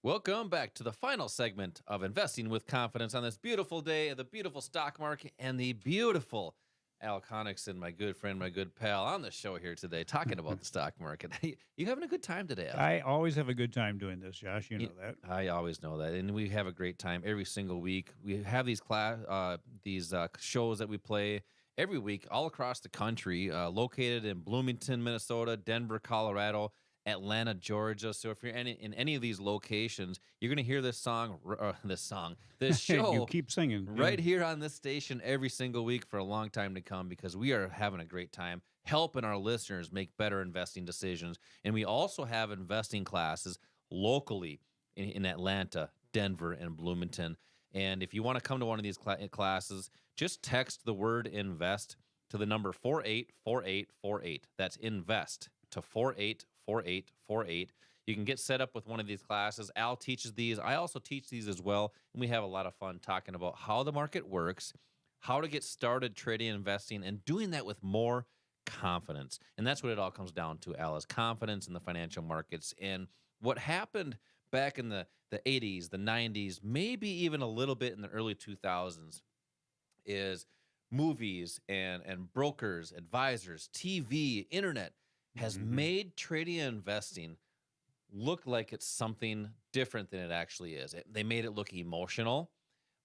Welcome back to the final segment of Investing with Confidence on this beautiful day of the beautiful stock market and the beautiful Al Connickson, my good friend, my good pal, on the show here today talking about the stock market. You having a good time today, Al? I always have a good time doing this, Josh. You Y- know that. I always know that, and we have a great time every single week. We have these shows that we play every week all across the country, located in Bloomington, Minnesota, Denver, Colorado, Atlanta, Georgia. So if you're in any of these locations, you're going to hear this You show keep singing. Yeah. right here on this station every single week for a long time to come because we are having a great time helping our listeners make better investing decisions. And we also have investing classes locally in Atlanta, Denver, and Bloomington. And if you want to come to one of these classes, just text the word invest to the number 484848. That's invest to 484848. You can get set up with one of these classes. Al teaches these. I also teach these as well. And we have a lot of fun talking about how the market works, how to get started trading and investing, and doing that with more confidence. And that's what it all comes down to, Al, is confidence in the financial markets. And what happened back in the 80s, the 90s, maybe even a little bit in the early 2000s is movies and brokers, advisors, TV, internet has made trading and investing look like it's something different than it actually is. They made it look emotional,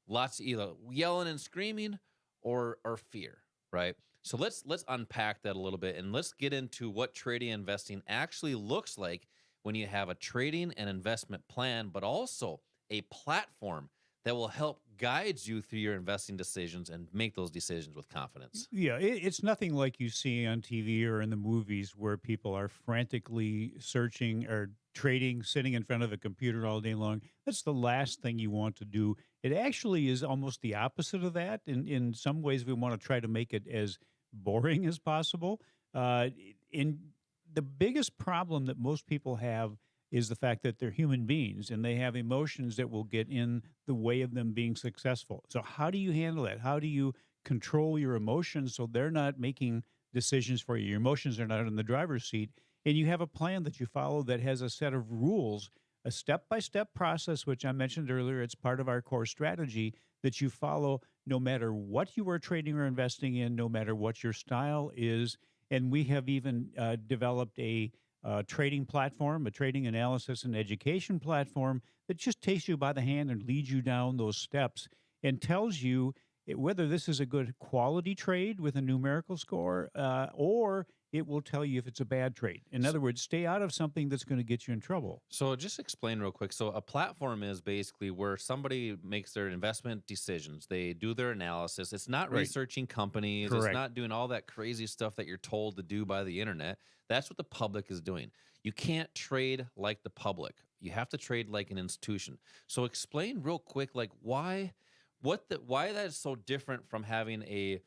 lots of either yelling and screaming or fear, right? So let's unpack that a little bit and let's get into what trading and investing actually looks like when you have a trading and investment plan, but also a platform that will help guide you through your investing decisions and make those decisions with confidence. Yeah, it's nothing like you see on TV or in the movies where people are frantically searching or trading, sitting in front of a computer all day long. That's the last thing you want to do. It actually is almost the opposite of that. In some ways, we want to try to make it as boring as possible. In the biggest problem that most people have is the fact that they're human beings and they have emotions that will get in the way of them being successful. So how do you handle that? How do you control your emotions so they're not making decisions for you? Your emotions are not in the driver's seat. And you have a plan that you follow that has a set of rules, a step-by-step process, which I mentioned earlier. It's part of our core strategy that you follow no matter what you are trading or investing in, no matter what your style is. And we have even developed a trading platform, a trading analysis and education platform that just takes you by the hand and leads you down those steps and tells you whether this is a good quality trade with a numerical score or it will tell you if it's a bad trade. In other words, stay out of something that's going to get you in trouble. So just explain real quick. So a platform is basically where somebody makes their investment decisions. They do their analysis. It's not Right. researching companies. Correct. It's not doing all that crazy stuff that you're told to do by the internet. That's what the public is doing. You can't trade like the public. You have to trade like an institution. So explain real quick, like why that is so different from having a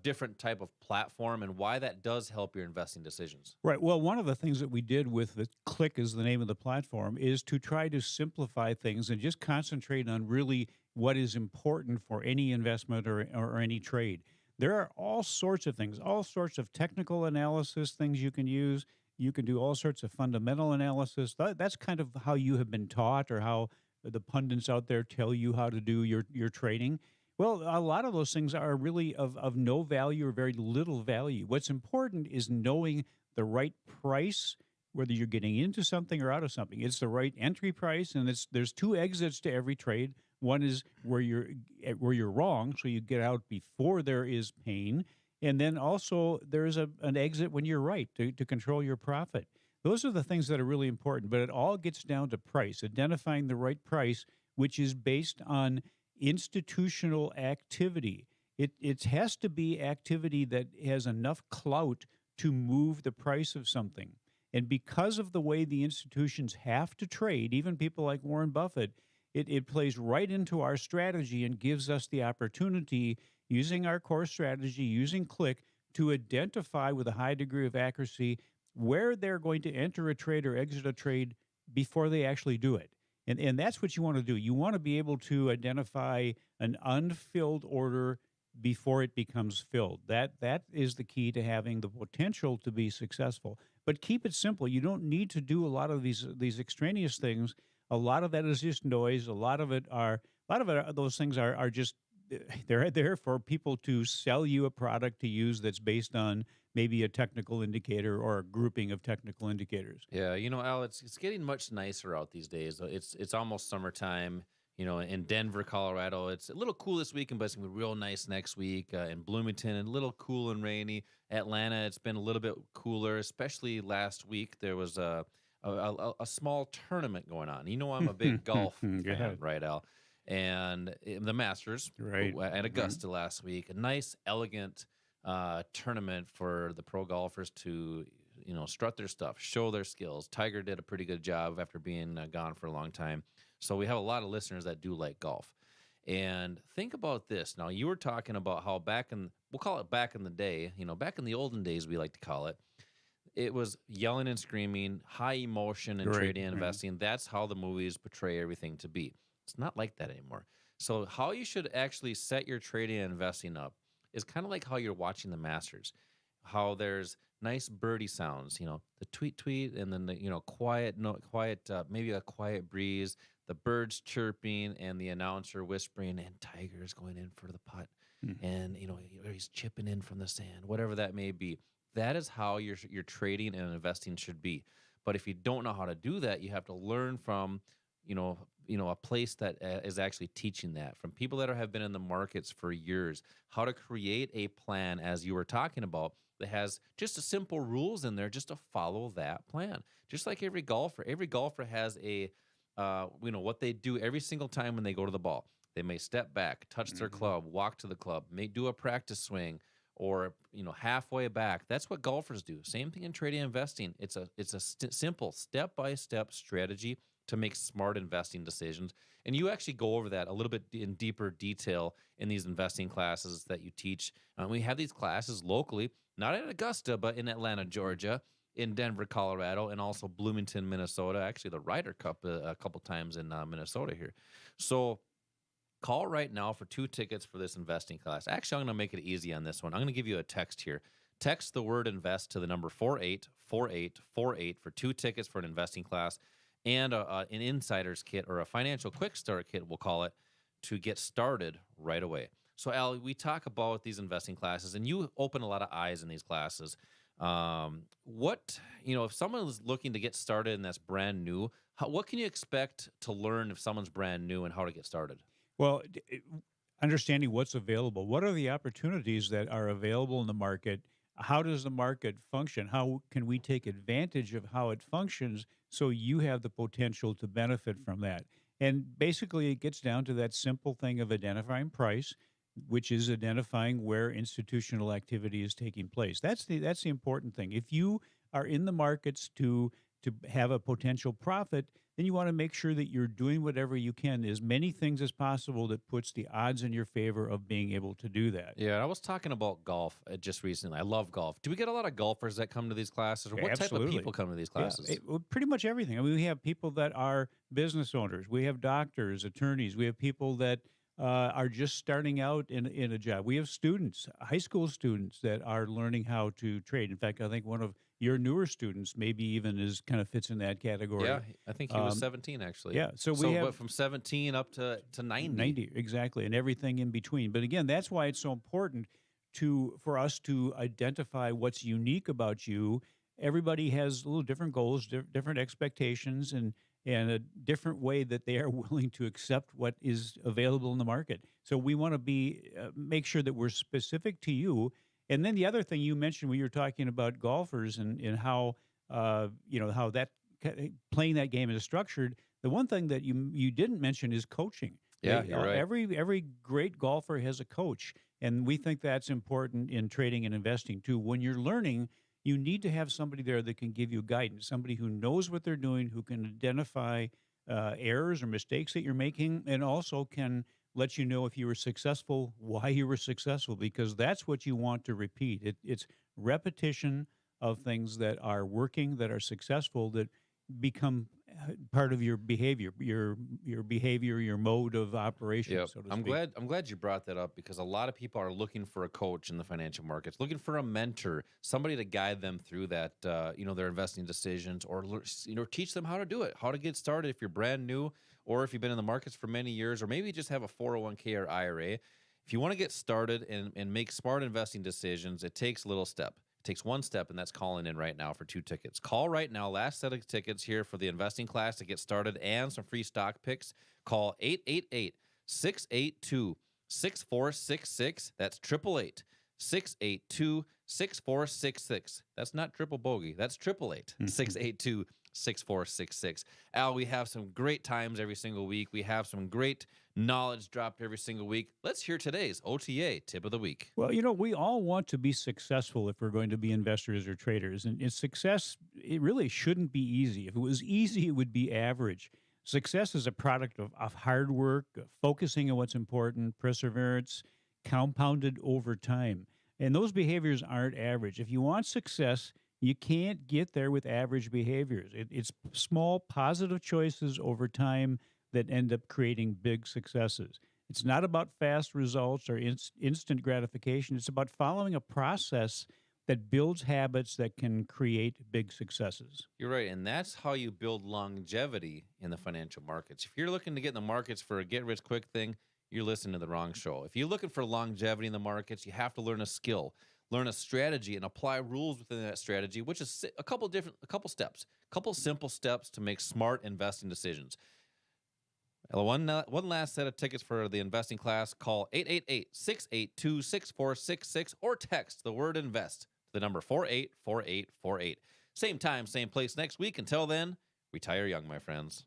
different type of platform and why that does help your investing decisions. Right. Well, one of the things that we did with the Click is the name of the platform is to try to simplify things and just concentrate on really what is important for any investment or any trade. There are all sorts of things, all sorts of technical analysis things you can use. You can do all sorts of fundamental analysis. That's kind of how you have been taught or how the pundits out there tell you how to do your trading. Well, a lot of those things are really of no value or very little value. What's important is knowing the right price, whether you're getting into something or out of something. It's the right entry price, and there's two exits to every trade. One is where you're wrong, so you get out before there is pain, and then also there's an exit when you're right to control your profit. Those are the things that are really important, but it all gets down to price, identifying the right price, which is based on institutional activity. It has to be activity that has enough clout to move the price of something. And because of the way the institutions have to trade, even people like Warren Buffett, it plays right into our strategy and gives us the opportunity, using our core strategy, using Click, to identify with a high degree of accuracy where they're going to enter a trade or exit a trade before they actually do it. And that's what you want to do. You want to be able to identify an unfilled order before it becomes filled. That is the key to having the potential to be successful. But keep it simple. You don't need to do a lot of these extraneous things. A lot of that is just noise. A lot of it are, those things are just they're there for people to sell you a product to use that's based on maybe a technical indicator or a grouping of technical indicators. Yeah, Al, it's getting much nicer out these days. It's almost summertime. In Denver, Colorado, it's a little cool this weekend, but it's gonna be real nice next week. In Bloomington, a little cool and rainy. Atlanta, it's been a little bit cooler, especially last week. There was a small tournament going on. I'm a big golf Yeah, fan, right, Al? And the Masters right. at Mhm. Augusta last week, a nice, elegant tournament for the pro golfers to strut their stuff, show their skills. Tiger did a pretty good job after being gone for a long time. So we have a lot of listeners that do like golf. And think about this. Now, you were talking about how we'll call it back in the day, back in the olden days, we like to call it, it was yelling and screaming, high emotion and Right. trading and Yeah. investing. That's how the movies portray everything to be. It's not like that anymore. So, how you should actually set your trading and investing up is kind of like how you're watching the Masters. How there's nice birdie sounds, the tweet tweet, and then the quiet, no quiet, maybe a quiet breeze, the birds chirping, and the announcer whispering, and Tiger's going in for the putt, Mm. and he's chipping in from the sand, whatever that may be. That is how your trading and investing should be. But if you don't know how to do that, you have to learn from a place that is actually teaching that, from people that have been in the markets for years, how to create a plan, as you were talking about, that has just a simple rules in there just to follow that plan. Just like every golfer has a what they do every single time when they go to the ball. They may step back, touch their Mhm. club, walk to the club, may do a practice swing, or halfway back. That's what golfers do. Same thing in trading and investing. It's a simple step by step strategy to make smart investing decisions. And you actually go over that a little bit in deeper detail in these investing classes that you teach. We have these classes locally, not in Augusta, but in Atlanta, Georgia, in Denver, Colorado, and also Bloomington, Minnesota. Actually, the Ryder Cup a couple times in Minnesota here. So call right now for 2 tickets for this investing class. Actually, I'm going to make it easy on this one. I'm going to give you a text here. Text the word invest to the number 484848 for 2 tickets for an investing class and an insider's kit, or a financial quick start kit, we'll call it, to get started right away. So, Al, we talk about these investing classes, and you open a lot of eyes in these classes. If someone is looking to get started and that's brand new, what can you expect to learn if someone's brand new and how to get started? Well, understanding what's available. What are the opportunities that are available in the market? How does the market function? How can we take advantage of how it functions so you have the potential to benefit from that? And basically, it gets down to that simple thing of identifying price, which is identifying where institutional activity is taking place. That's the important thing. If you are in the markets to have a potential profit, then you want to make sure that you're doing whatever you can, as many things as possible that puts the odds in your favor of being able to do that. Yeah, I was talking about golf just recently. I love golf. Do we get a lot of golfers that come to these classes, or what type of Absolutely. people come to these Yeah, classes? pretty much everything. I mean, we have people that are business owners. We have doctors, attorneys. We have people that are just starting out in a job. We have students, high school students that are learning how to trade. In fact, I think one of your newer students maybe even is kind of fits in that Yeah, category. I think he was Um, 17 actually. yeah, so we So, have but from 17 up to 90. 90 exactly, and everything in between. But again, that's why it's so important for us to identify what's unique about you. Everybody has a little different goals, different expectations, and a different way that they are willing to accept what is available in the market. So we want to be make sure that we're specific to you. And then the other thing you mentioned when you were talking about golfers and how how that playing that game is structured. The one thing that you didn't mention is coaching. Yeah, you're right. Every great golfer has a coach, and we think that's important in trading and investing too. When you're learning, you need to have somebody there that can give you guidance, somebody who knows what they're doing, who can identify errors or mistakes that you're making, and also can let you know if you were successful, why you were successful, because that's what you want to repeat. It's repetition of things that are working, that are successful, that become part of your behavior, your mode of operation, Yep. so to I'm speak. glad I'm glad you brought that up because a lot of people are looking for a coach in the financial markets, looking for a mentor, somebody to guide them through that their investing decisions or teach them how to do it, how to get started if you're brand new or if you've been in the markets for many years or maybe you just have a 401k or IRA. If you want to get started and make smart investing decisions, it takes a little step. It takes one step, and that's calling in right now for 2 tickets. Call right now. Last set of tickets here for the investing class to get started and some free stock picks. Call 888-682-6466. That's 888-682-6466. That's not triple bogey. That's 888-682-6466. Al, we have some great times every single week. We have some great knowledge dropped every single week. Let's hear today's OTA tip of the week. Well, we all want to be successful if we're going to be investors or traders. And success, it really shouldn't be easy. If it was easy, it would be average. Success is a product of hard work, focusing on what's important, perseverance, compounded over time. And those behaviors aren't average. If you want success, you can't get there with average behaviors. It's small, positive choices over time that end up creating big successes. It's not about fast results or instant gratification. It's about following a process that builds habits that can create big successes. You're right. And that's how you build longevity in the financial markets. If you're looking to get in the markets for a get rich quick thing, you're listening to the wrong show. If you're looking for longevity in the markets, you have to learn a skill, learn a strategy, and apply rules within that strategy, which is a couple steps, a couple simple steps to make smart investing decisions. One last set of tickets for the investing class. Call 888-682-6466 or text the word invest to the number 484848. Same time, same place next week. Until then, retire young, my friends.